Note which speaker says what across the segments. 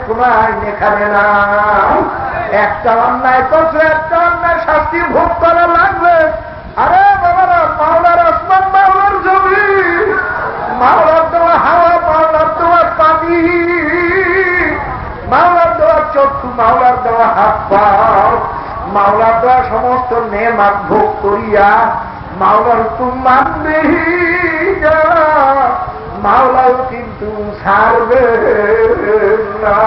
Speaker 1: কোন আইন এখানে না। একটা অন্যায় করছে, একটা অন্যায় শাস্তি ভোগ করা লাগবে। আরে বাবারা, মাওলার আসমান, মাওলার জমি, মাওলার দেওয়া হাওয়া, মাওলার দেওয়া পানি, মাওলার দেওয়া চক্ষু, মাওলার দেওয়া হাত পাও, মাওলার দেওয়া সমস্ত নেয়ামত ভোগ করিয়া মাওলার হুকুম মানবে না, মাওলাও কিন্তু ছাড়বে না।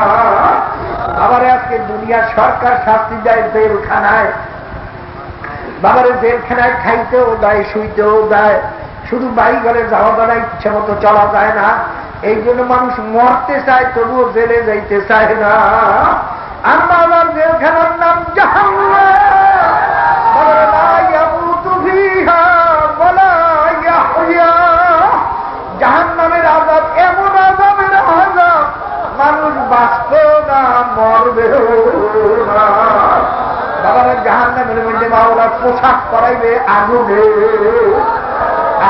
Speaker 1: আবার আজকে দুনিয়ার সরকার শাস্তি দেয় জেলখানায়। বাবারে জেলখানায় খাইতেও দেয়, শুইতেও দেয়, শুধু বাড়ি ঘরে যাওয়া দাঁড়া ইচ্ছে মতো চলা যায় না। এই জন্য মানুষ মরতে চায়, তবুও জেলে যাইতে চায় না। আর মাওলার জেলখানার নাম জাহান্নাম। জাহান্নামের আযাব এমন আযাবের আযাব, মানুষ বাঁচবে না, মরবেও না। বাবারা, জাহান্নামের মধ্যে মাওলা পোশাক পরাইবে আগুনে,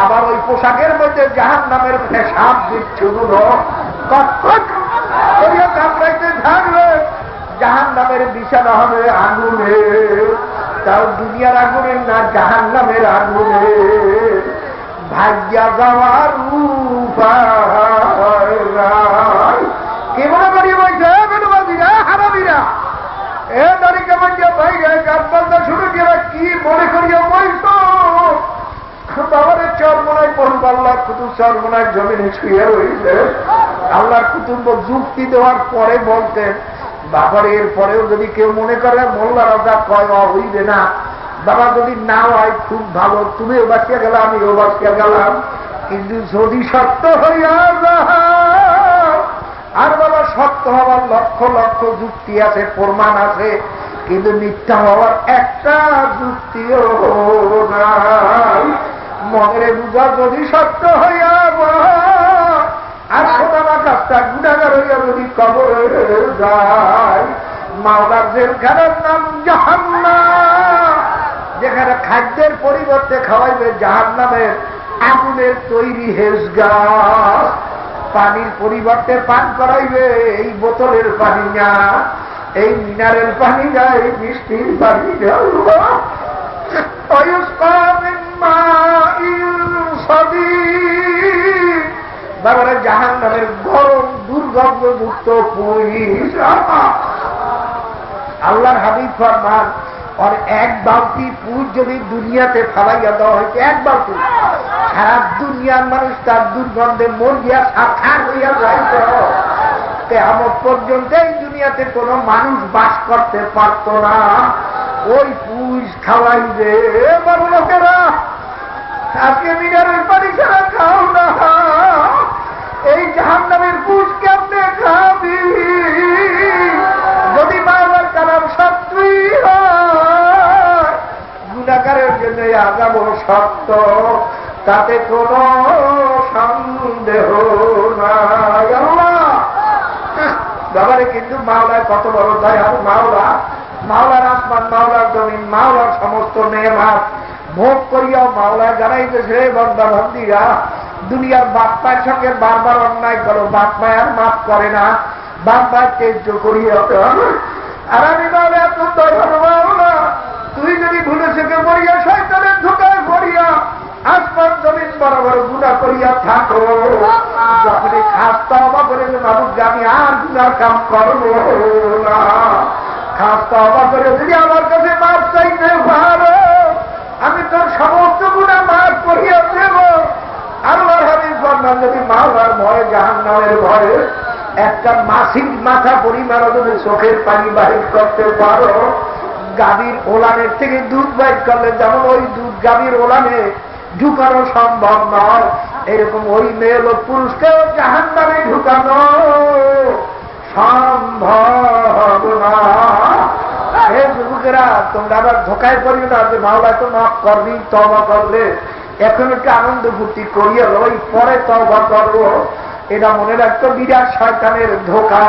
Speaker 1: আবার ওই পোশাকের মধ্যে জাহান্নামের পেশাব বিচ্ছুগুলো কটকট করিয়া কামড়াইতে থাকবে। জাহান্নামের বিছানা হবে আগুনে, তাও দুনিয়ার আগুনের না, জাহান্নামের আগুনে। ভাগ্যা যাওয়ার উপায় নাই। কে মনে করি বলছে বেদবাদীরা, হারামিরা, এ নারীকে বলছে ভাই গান বাজনা শুরু করে কি মনে করিয়া বলছ? বাবারে চরমনায় পড়ব, আল্লাহর কুতুব চরমনায় জমিনে শুয়ে রয়েছে। আল্লাহর কুতুব যুক্তি দেওয়ার পরে বলতেন, বাবার এর পরেও যদি কেউ মনে করে মোল্লা রাজা কয় হইবে না, বাবা যদি না হয় খুব ভালো, তুমিও বাঁচিয়া গেল, আমিও বাঁচিয়া গেলাম। কিন্তু যদি সত্য হইয়া যায়, আর বাবা সত্য হওয়ার লক্ষ লক্ষ যুক্তি আছে, প্রমাণ আছে, কিন্তু মিথ্যা হওয়ার একটা যুক্তিও নাই। মনের বুঝা যদি সত্য হইয়া যায়, আর সোনামা কাজটা গুণাগার হইয়া যদি কবরে যায়, মাওলার জেলখানার নাম জাহান্নাম, যেখানে খাদ্যের পরিবর্তে খাওয়াইবে জাহান্নামের আগুনের তৈরি হেজগাছ, পানির পরিবর্তে পান করাইবে এই বোতলের পানি না, এই মিনারেল পানি না, এই বৃষ্টির পানি না। বাবারা, জাহান্নামের গরম দুর্গন্ধযুক্ত পুরীর আল্লাহর হাবিব ফরমান, আর এক বালতি পুর যদি দুনিয়াতে ফালাইয়া দেওয়া হয়েছে, এক বালতি, সারা দুনিয়ার মানুষ তার দুর্গন্ধে মর গিয়া সাক্ষাৎ হইয়া যাইত। কিয়ামত পর্যন্ত এই দুনিয়াতে কোনো মানুষ বাস করতে পারত না। ওই পুষ খাওয়াইবে বড় লোকেরা, আজকে মিনারের পানি ছাড়া খাও না, এই জাহান্নামের পুষ কেমনে খাবি? যদি বাবার কালাম সত্যই হয়, গুনাহগারের জন্য আযাব সত্য, তাতে কোন সন্দেহ নাই। বাবারে, কিন্তু মাওলায় কত বড় দয়াল মাওলা, মাওলার আসমান, মাওলার জমিন, মাওলার সমস্ত নেয়ামত ভোগ করিয়াও মাওলা জানাইতেছে, বান্দা বান্দীরা, দুনিয়ার বাপ মায়ের সঙ্গে বারবার অন্যায় করো, বাপ মায় আর মাফ করে না, বাপ মায় তেজ্য করিয়া। আর আমি মাওলা এত দয়াল মাওলা, তুই যদি ভুলে থেকে পড়িয়া শয়তানের ধোঁকায় পড়িয়া আসমান জমিন বরাবর গুনাহ করিয়া থাকো, যখনই খাস তওবা করে যে মানুষ আমি আর গুনার কাম করবো না, খাস তওবা করে যদি আমার কাছে মাফ চাইতে পারো, আমি তোর সমস্ত গুনাহ মাফ করিয়া দেব। আল্লাহর হাবিব ফরমান, যদি মাওলার ভয়ে, জাহান্নামের ভয়ে একটা মাসিক মাথা পরিমাণ যদি চোখের পানি বাহির করতে পারো, গাভীর ওলানের থেকে দুধ বাইর করলে যেমন ওই দুধ গাভীর ওলানে ঢুকানো সম্ভব নয়, এরকম ওই মেয়ে লোক পুরুষকেও জাহান্নামে ঢুকানো সম্ভব না। হে যুবকেরা, তোমরা আবার ধোকায় করিও না যে মাওলা তো মাফ করবি, তওবা করলে এখন একটু আনন্দ ফুর্তি করিয়া ওই পরে তওবা করবো, এটা মনে রাখতো বিরাট শয়তানের ধোকা।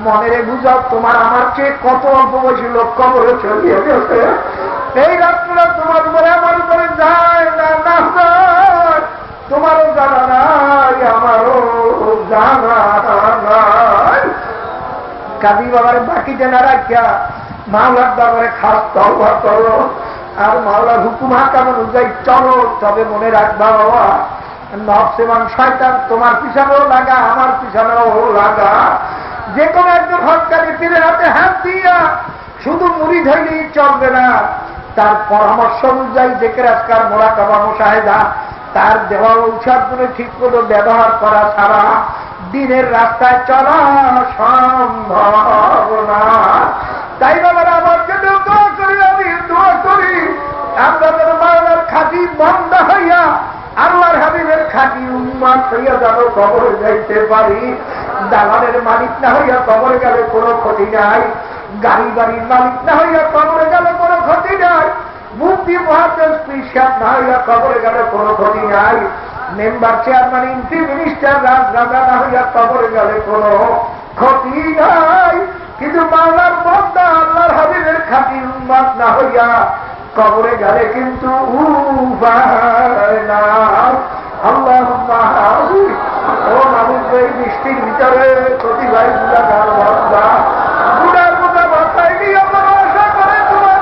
Speaker 1: মনে বুঝাও, তোমার আমার চেয়ে কত অল্প বয়সী লোক কবরে চলিয়ে গেছে, এই রাত্রিরা তোমার উপরে আমার উপরে যায় না, তোমারও জানা নাই, আমারও কাজী বাবার বাকিতে না রাখিয়া মাওলার দরবারে খাস তওবা করো, আর মাওলার হুকুম হাকাম অনুযায়ী চলো। তবে মনে রাখবা বাবা, নফস এবং শয়তান তোমার পিছনেও লাগা, আমার পিছনেও লাগা। যে কোনো একজন হকারী পীরের হাতে হাত দিয়া শুধু মুড়ি ধরলেই চলবে না, তার পরামর্শ অনুযায়ী জিকির আজকার মুরাকাবা মুশাহিদা তার দেওয়া ঔষধগুলো ঠিক করে ব্যবহার করা ছাড়া দিনের রাস্তায় চলা সম্ভব না। তাই বাবার আমার জন্য দোয়া করি, আমি দোয়া করি আমরা যেন মাওলার খাঁটি বান্দা হইয়া আল্লাহর হাবিবের খাঁটি উম্মত হইয়া যেন কবরে যাইতে পারি। দালালের মালিক না হইয়া কবরে গেলে কোনো ক্ষতি নাই, গাড়ি বাড়ির মালিক না হইয়া কবরে গেলে কোনো ক্ষতি নাই, মুফতি মুহাদ্দিস পিশাব না হইয়া কবরে গেলে কোনো ক্ষতি নাই, member chairman MP minister Rajaraja না হইয়া কবরে গেলে কোনো ক্ষতি নাই। কিন্তু মাওলার বান্দা আল্লাহর হাবিবের খাঁটি উম্মত না হইয়া কবরে গেলে কিন্তু উপায় নাই। আল্লাহুম্মা হামিদ। ও মাহবুব, এই বৃষ্টির ভিতরে প্রতিভাই গুণাগার বান্দা গুণার বোঝা মাথায় নিয়ে আমরা আশা করে তোমার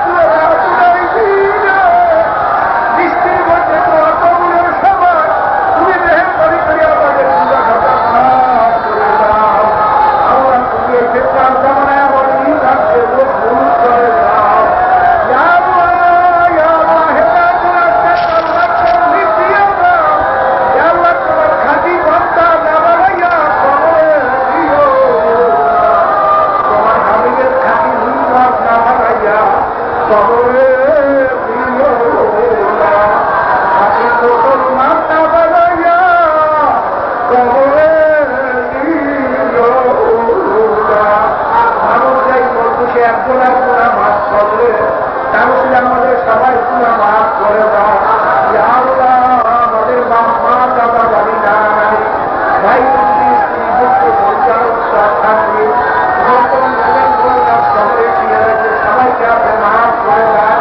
Speaker 1: বৃষ্টির মধ্যে তোমার কবুলের সময় তুমি মেহেরবানি করে আমাদের গুণা খাতা মাফ করে দাও। আল্লাহ তুমি এই ফিতনার জামানায় আমার ঈমানকে মজবুত করে দাও। ইয়া আল্লাহ, ইয়া আল্লাহ, হেদায়েতের রাস্তায় আল্লাহ তৌফিক দিয়ে দাও। ইয়া আল্লাহ, তোমার খাঁটি বান্দা না বানাইয়া কবরে দিও না। তোমার হাবিবের খাঁটি উম্মত না বানাইয়া কবরে দিও না। খাঁটি মুসলমান না বানাইয়া কবরে দিও না। মানুষ যাই বলতো সে একজনের গুণা মাফ করলে, তাহলে আমাদের সবাই গুণা মাফ করে দাও। ইয়া আল্লাহ, আমাদের বাপ মা দাদা দাদি নাই, ভাই স্ত্রী পুত্র পরিচালক ছাত্রী সবাইকে আপনি মাফ করে দেন।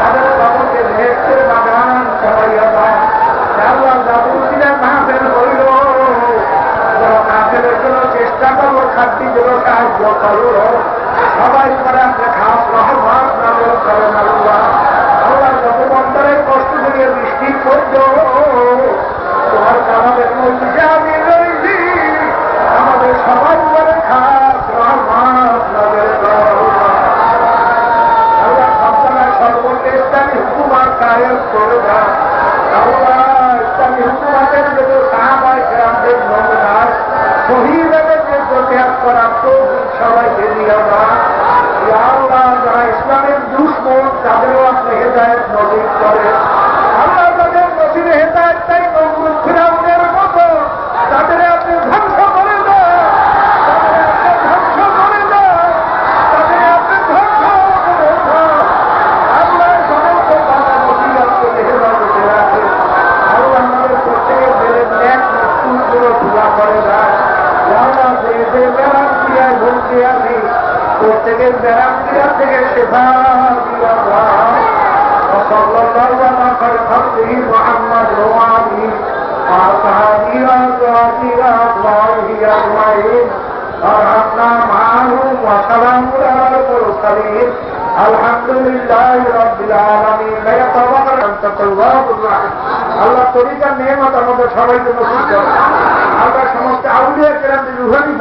Speaker 1: তাদের কবরকে ভেস্তের বাগান সবাইয়া দেন। আল্লাহ জাদুসিলের মাহফিল হইল, মাহফিলের জন্য চেষ্টা করবো, খাদ্যি জন্য সাহায্য করবো, সবাই করে আপনি খাস রহমান নামে করেন। আল্লাহ আল্লাহ যত বন্দরে কষ্ট করিয়ে বৃষ্টি করছো, তোমার আমাদের মধ্যে আমি রয়েছি, আমাদের সবাই করে খাস রহমান নামে আল্লাহ সন্তানের সর্বত্র ইসলামী হুকুমাত কায়েম করে দেন। আল্লাহ ইসলামী হুকুমাতের জন্য সাহাবায়ে কেরামদের নমুনায় শহীদদের যে ত্যাগ করার তৌফিক সবাইকে দিয়ে দাও। ইয়া আল্লাহ, যারা ইসলামের দুশমন তাদেরও আপনি হেদায়েত নসিব করেন। আল্লাহ তাদের নসিবে হেদায়েত তাই নমরুদ ফিরাউনের মতো তাদের আপনি ধ্বংস করে দেন, তাদের আপনি ধ্বংস করে দেন, তাদের আপনি ধ্বংস করে দেন। আল্লাহ সমস্ত বাধা মুসিবতকে হেফাজতে রাখে। আল্লাহ আমাদের প্রত্যেকের দিলের ন্যাক মৃত্যুগুলো পূরা করে দেয়। আল্লাহ যে ব্যারাম ক্রিয়ায় ভুলতে আছি প্রত্যেকের ব্যারাম ক্রিয়া থেকে শেফা দিয়া দাও। সাল্লাল্লাহু আলা খায়রি মুহাম্মদ ওয়া আলিহি ওয়া সাহবিহি আজমাইন। আরহামনা মাআহুম ওয়া সালামুন আলাল মুরসালিন। আলহামদুলিল্লাহি রাব্বিল আলামিন। আল্লাহ তরিকার নেয়ামত আমাদের সবাইকে নসিব করুন। আল্লাহ সমস্ত আউলিয়া কেরামদের রুহানি